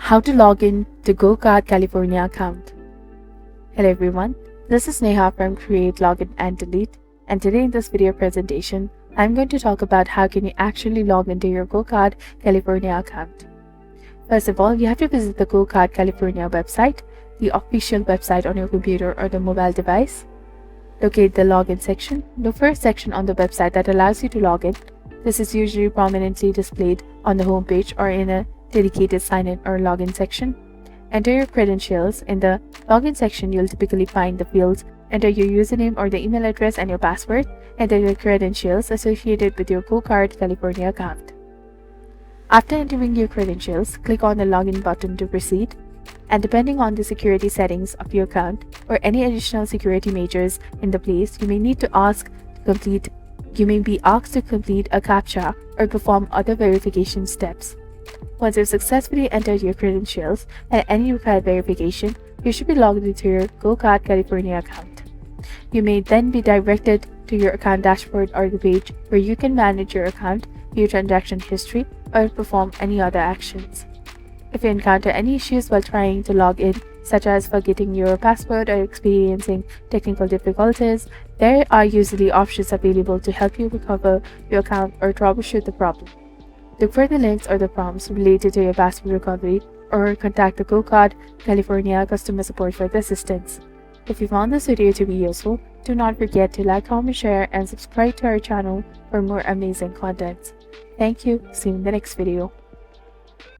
How to log in to GoCard California account. Hello everyone, this is Neha from Create, Login and Delete, and today in this video presentation, I'm going to talk about how can you actually log into your GoCard California account. First of all, you have to visit the GoCard California website, the official website on your computer or the mobile device. Locate the login section, the first section on the website that allows you to log in. This is usually prominently displayed on the home page or in a dedicated sign-in or login section. Enter your credentials. In the login section, you'll typically find the fields. Enter your username or the email address and your password. Enter the credentials associated with your GoCard California account. After entering your credentials, click on the login button to proceed. And depending on the security settings of your account or any additional security measures in the place, you may be asked to complete a CAPTCHA or perform other verification steps. Once you've successfully entered your credentials and any required verification, you should be logged into your GoCard California account. You may then be directed to your account dashboard or the page where you can manage your account, view transaction history, or perform any other actions. If you encounter any issues while trying to log in, such as forgetting your password or experiencing technical difficulties, there are usually options available to help you recover your account or troubleshoot the problem. Look for the links or the prompts related to your password recovery or contact the GoCard California customer support for the assistance. If you found this video to be useful, do not forget to like, comment, share, and subscribe to our channel for more amazing content. Thank you. See you in the next video.